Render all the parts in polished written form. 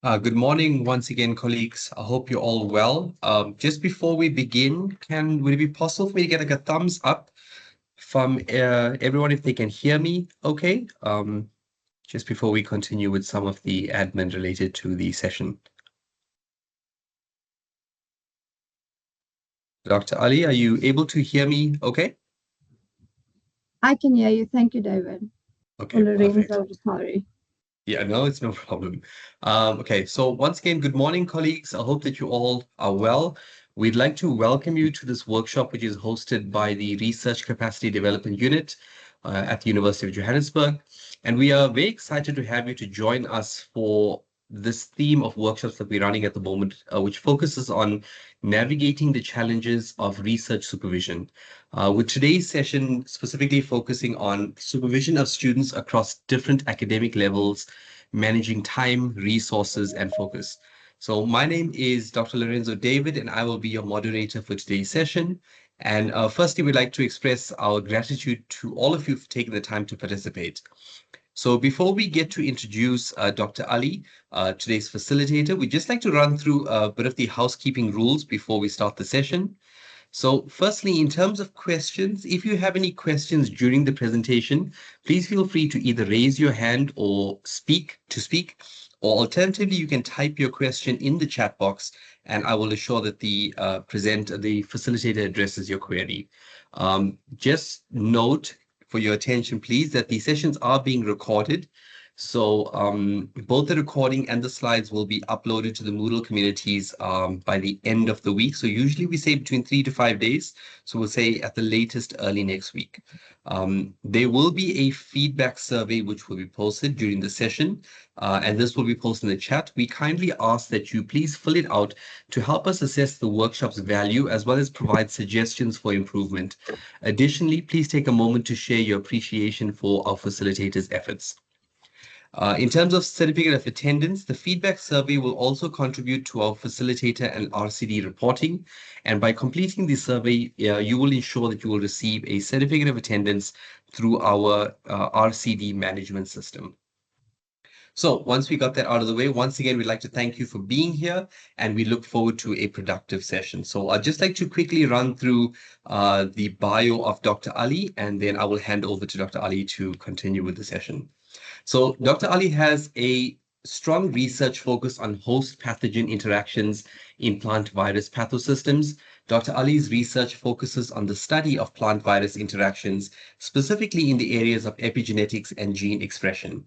Good morning once again, colleagues. I hope you're all well. Just before we begin, would it be possible for me to get like a thumbs up from everyone if they can hear me? Okay. Just before we continue with some of the admin related to the session. Dr. Ali, are you able to hear me? Okay. I can hear you. Thank you, David. Or Okay, perfect. Lorenzo, sorry. Yeah, no, it's no problem. Okay, so once again, good morning, colleagues. I hope that you all are well. We'd like to welcome you to this workshop, which is hosted by the Research Capacity Development Unit at the University of Johannesburg. And we are very excited to have you to join us for this theme of workshops that we're running at the moment, which focuses on navigating the challenges of research supervision. With today's session specifically focusing on supervision of students across different academic levels, managing time, resources, and focus. So my name is Dr. Lorenzo David, and I will be your moderator for today's session. And firstly, we'd like to express our gratitude to all of you for taking the time to participate. So before we get to introduce Dr. Ali, today's facilitator, we'd just like to run through a bit of the housekeeping rules before we start the session. So firstly, in terms of questions, if you have any questions during the presentation, please feel free to either raise your hand or speak, or alternatively, you can type your question in the chat box and I will assure that the facilitator addresses your query. Just note for your attention, please, that the sessions are being recorded. So both the recording and the slides will be uploaded to the Moodle communities by the end of the week. So usually we say between 3 to 5 days. So we'll say at the latest early next week. There will be a feedback survey which will be posted during the session, and this will be posted in the chat. We kindly ask that you please fill it out to help us assess the workshop's value as well as provide suggestions for improvement. Additionally, please take a moment to share your appreciation for our facilitators' efforts. In terms of certificate of attendance, the feedback survey will also contribute to our facilitator and RCD reporting. And by completing the survey, you will ensure that you will receive a certificate of attendance through our RCD management system. So once we got that out of the way, once again, we'd like to thank you for being here and we look forward to a productive session. So I'd just like to quickly run through the bio of Dr. Ali, and then I will hand over to Dr. Ali to continue with the session. So Dr. Ali has a strong research focus on host pathogen interactions in plant virus pathosystems. Dr. Ali's research focuses on the study of plant virus interactions, specifically in the areas of epigenetics and gene expression.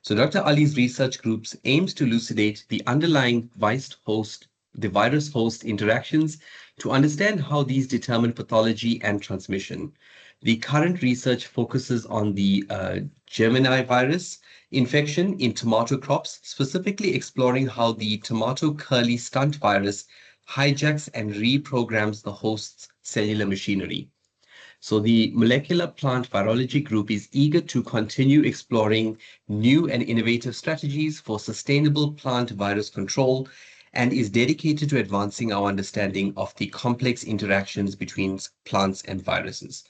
So Dr. Ali's research groups aims to elucidate the underlying the virus-host interactions to understand how these determine pathology and transmission. The current research focuses on the Gemini virus infection in tomato crops, specifically exploring how the tomato curly stunt virus hijacks and reprograms the host's cellular machinery. So the molecular plant virology group is eager to continue exploring new and innovative strategies for sustainable plant virus control and is dedicated to advancing our understanding of the complex interactions between plants and viruses.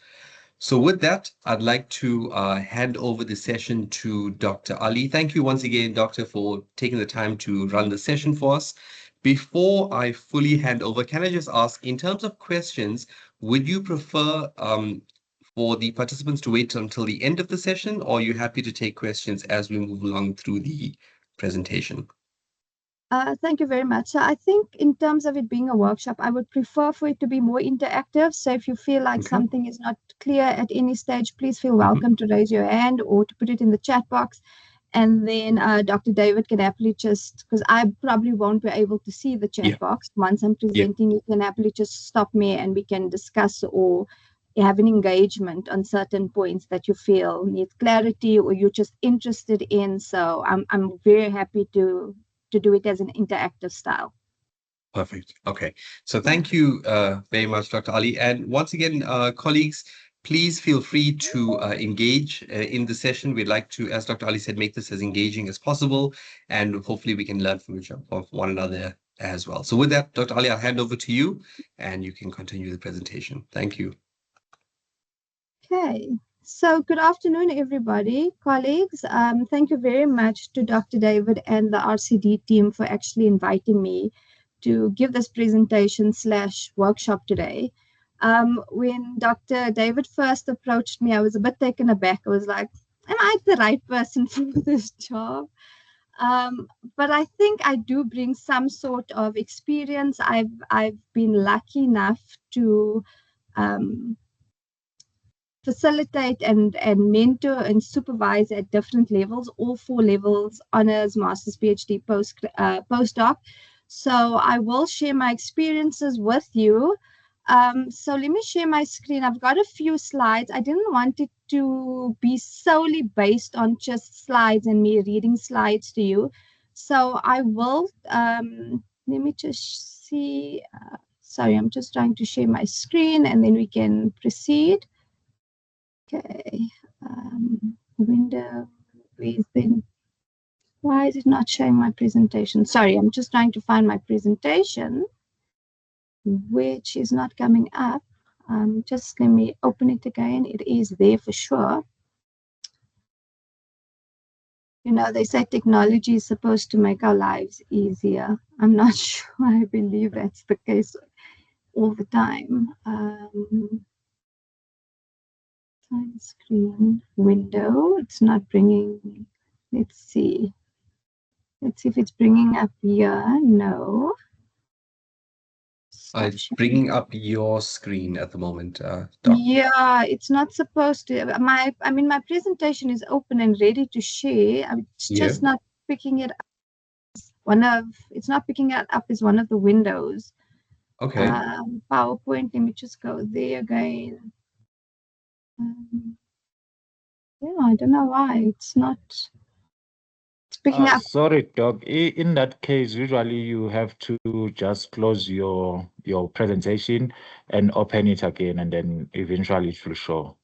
So with that, I'd like to hand over the session to Dr. Ali. Thank you once again, Doctor, for taking the time to run the session for us. Before I fully hand over, can I just ask, in terms of questions, would you prefer for the participants to wait until the end of the session, or are you happy to take questions as we move along through the presentation? Thank you very much. So I think in terms of it being a workshop, I would prefer for it to be more interactive. So if you feel like Okay. something is not clear at any stage, please feel Mhm. welcome to raise your hand or to put it in the chat box. And then Dr. David can happily just, because I probably won't be able to see the chat Yeah, box once I'm yeah, presenting, you can happily just stop me and we can discuss or have an engagement on certain points that you feel need clarity or you're just interested in. So I'm very happy to do it as an interactive style. perfect. Okay. So thank you very much, Dr. Ali. And once again, colleagues, please feel free to engage in the session. We'd like to, as Dr. Ali said, make this as engaging as possible, and hopefully we can learn from one another as well. So with that, Dr. Ali, I'll hand over to you, and you can continue the presentation. Thank you. Okay, So, good afternoon, everybody, colleagues. Thank you very much to Dr. David and the RCD team for actually inviting me to give this presentation slash workshop today. When Dr. David first approached me, I was a bit taken aback. I was like, am I the right person for this job? Um, but I think I do bring some sort of experience. I've been lucky enough to um, facilitate and mentor and supervise at different levels, all four levels: honors, master's, PhD, postdoc. So I will share my experiences with you. So let me share my screen. I've got a few slides. I didn't want it to be solely based on just slides and me reading slides to you. So I will, let me just see. Sorry, I'm just trying to share my screen and then we can proceed. Okay, window, then why is it not showing my presentation? Sorry, I'm just trying to find my presentation, which is not coming up. Just let me open it again. It is there for sure. You know, they say technology is supposed to make our lives easier. I'm not sure I believe that's the case all the time. Time screen window, it's not bringing, let's see. Let's see if it's bringing up here. No. Stop It's sharing. bringing up your screen at the moment, Doc. Yeah, it's not supposed to. My presentation is open and ready to share. It's Yeah. just not picking it up. It's not picking it up as one of the windows. Okay. PowerPoint, let me just go there again. Yeah, I don't know why it's not. It's picking up. Sorry, Doc. In that case, usually you have to just close your presentation and open it again, and then eventually it will show.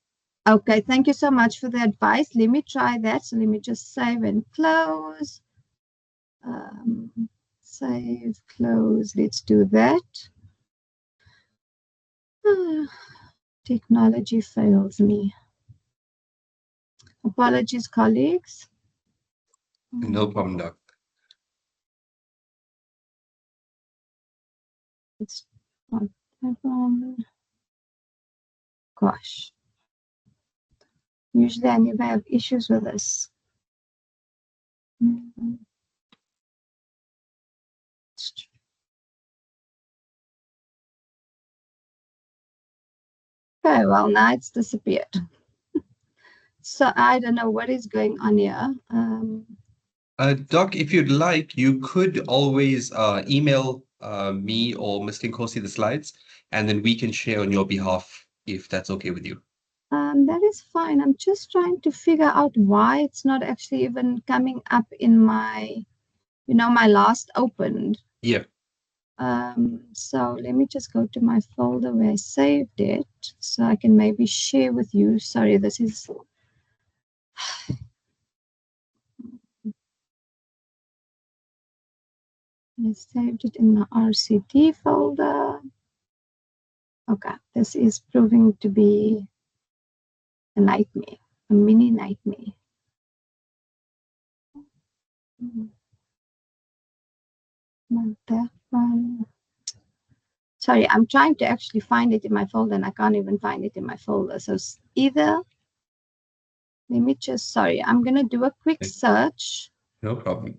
Okay, thank you so much for the advice. Let me try that. So let me just save and close. Save, close. Let's do that. Technology fails me. Apologies, colleagues. No problem, Doc. It's not that one. Gosh. Usually I never have issues with this. Okay, well, now it's disappeared. So I don't know what is going on here. Doc, if you'd like, you could always email me or Mr. Nkosi the slides, and then we can share on your behalf if that's okay with you. That is fine. I'm just trying to figure out why it's not actually even coming up in my, my last opened. Yeah. So let me just go to my folder where I saved it so I can maybe share with you. Sorry, this is. I saved it in my RCD folder. Okay, this is proving to be a nightmare, a mini nightmare. Not that one. Sorry, I'm trying to actually find it in my folder and I can't even find it in my folder. So either, let me just, sorry, I'm going to do a quick search. No problem.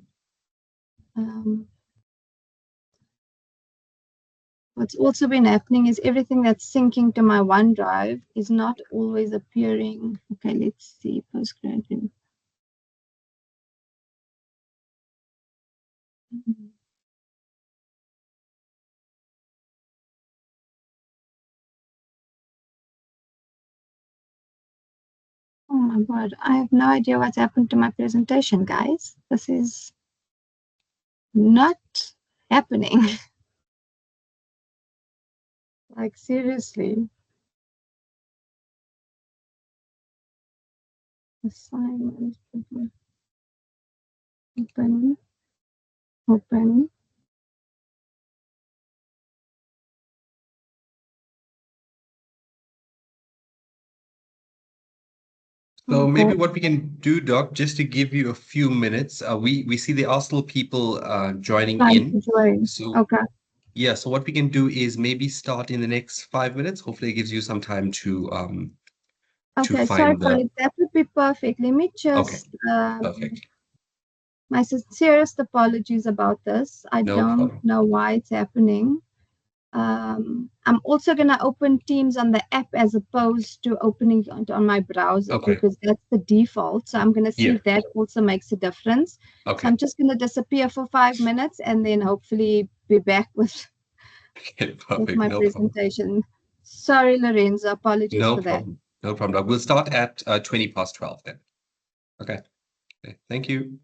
What's also been happening is everything that's syncing to my OneDrive is not always appearing. Okay, let's see, postgraduate. Oh my God, I have no idea what's happened to my presentation, guys. This is not happening. Like, seriously. Assignment, open, open. So Oh maybe God. what we can do, Doc, just to give you a few minutes, we see there are still people joining Trying in. to join. So Okay. yeah, so what we can do is maybe start in the next 5 minutes. Hopefully, it gives you some time to Okay. Sorry, find the. colleague. That would be perfect. Let me Okay, just perfect. my sincerest apologies about this. I No don't problem. know why it's happening. I'm also going to open Teams on the app as opposed to opening it on my browser Okay. because that's the default. So I'm going to see Yeah. if that also makes a difference. So Okay. I'm just going to disappear for 5 minutes and then hopefully be back Okay. with Perfect. my No problem. presentation. Sorry, Lorenzo. Apologies No for that. problem. No problem, Doc. We'll start at 20 past 12 then. Okay. Okay. Thank you.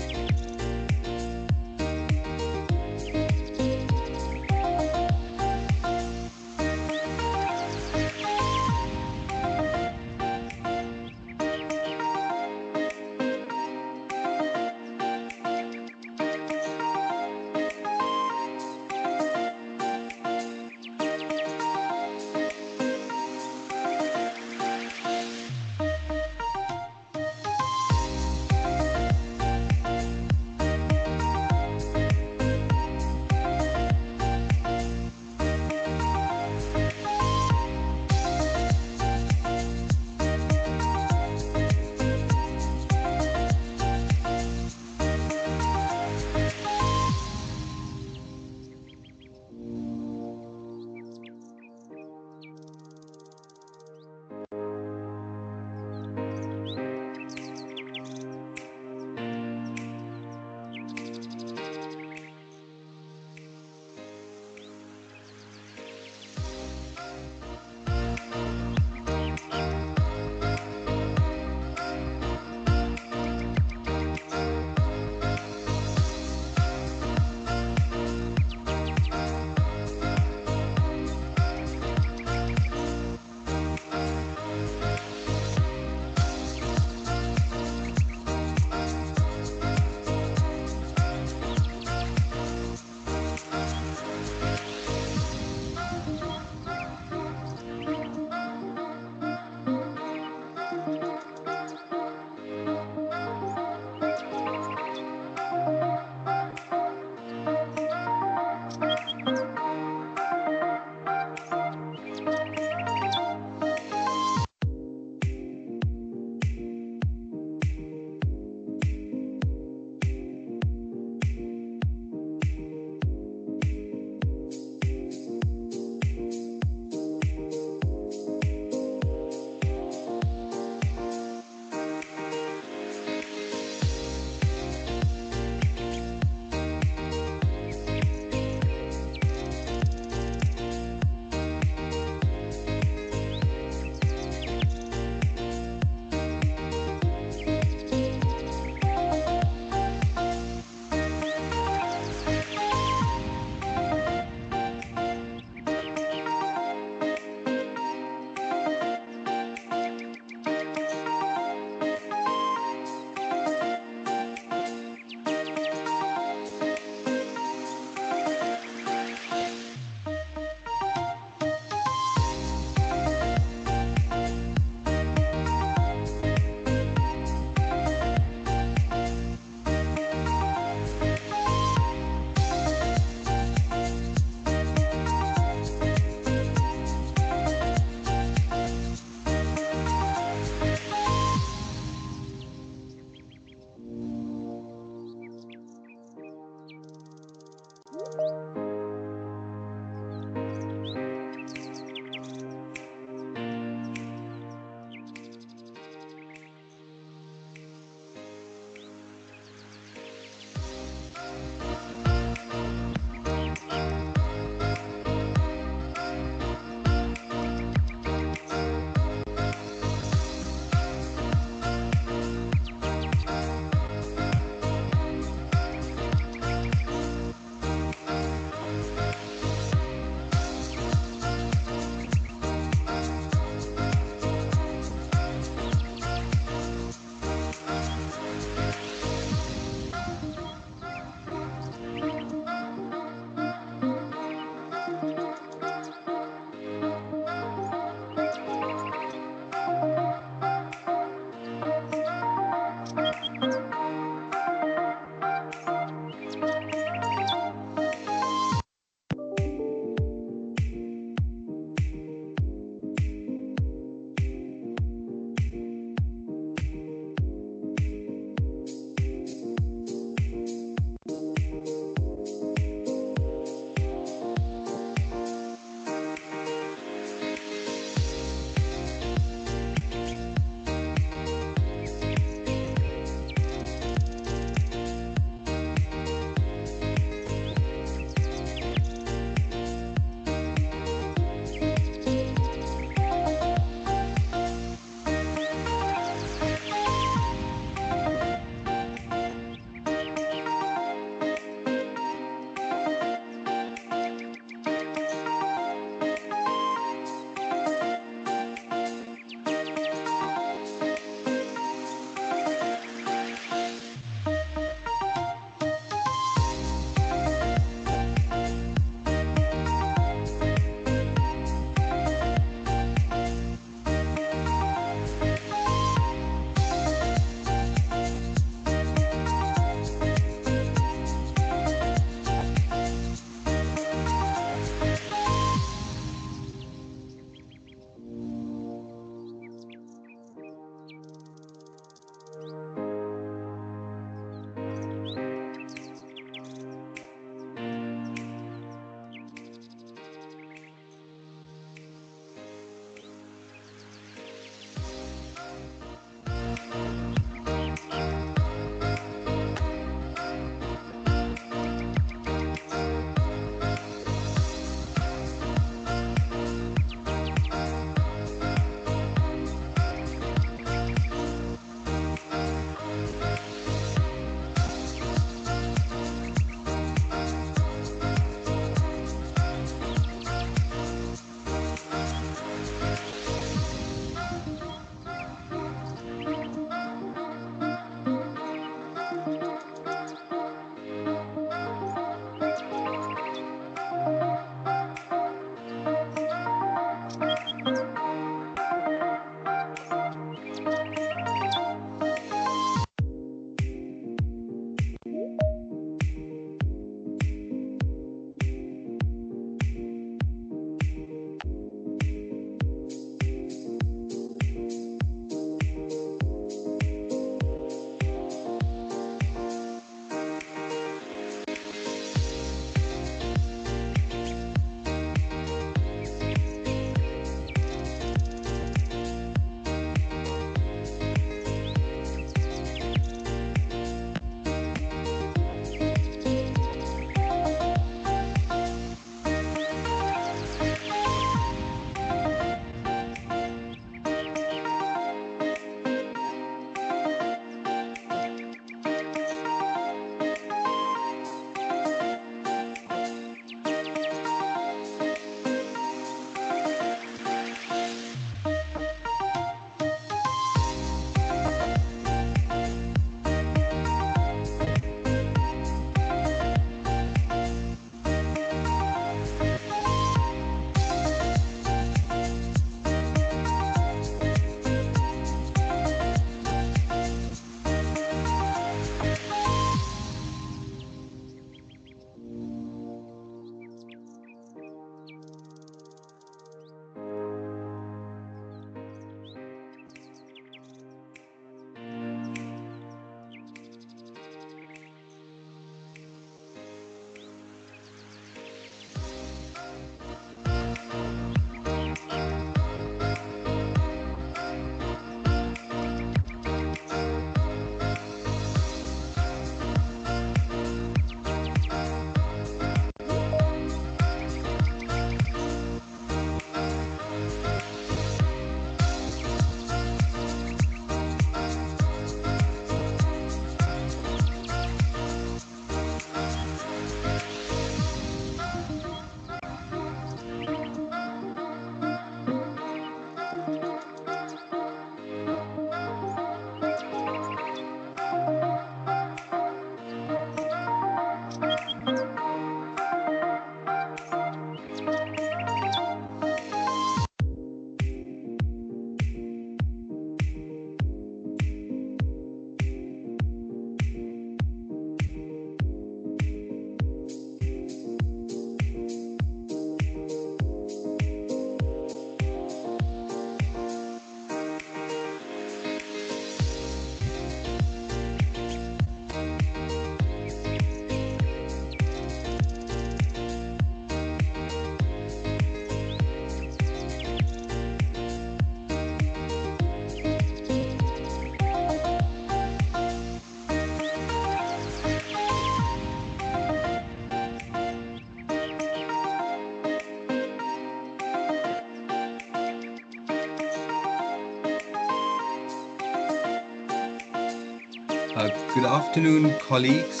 afternoon, colleagues.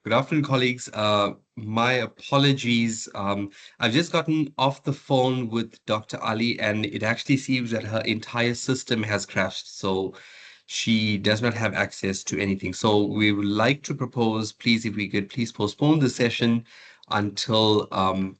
Good afternoon, colleagues. My apologies. I've just gotten off the phone with Dr. Ali, and it actually seems that her entire system has crashed. So she does not have access to anything. So we would like to propose, please, if we could please postpone the session until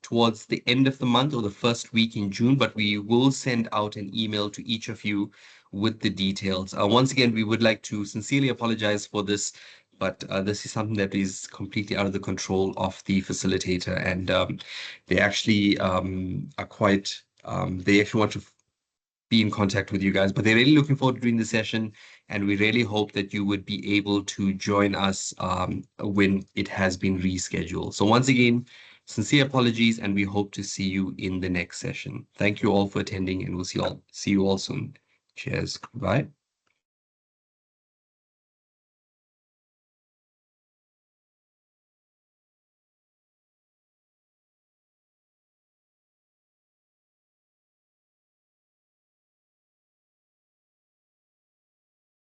towards the end of the month or the first week in June, but we will send out an email to each of you with the details. Once again, we would like to sincerely apologize for this, but this is something that is completely out of the control of the facilitator, and they actually are quite, they actually want to be in contact with you guys, but they're really looking forward to doing the session, and we really hope that you would be able to join us when it has been rescheduled. So once again, sincere apologies, and we hope to see you in the next session. Thank you all for attending, and we'll see you all soon. Cheers. Bye.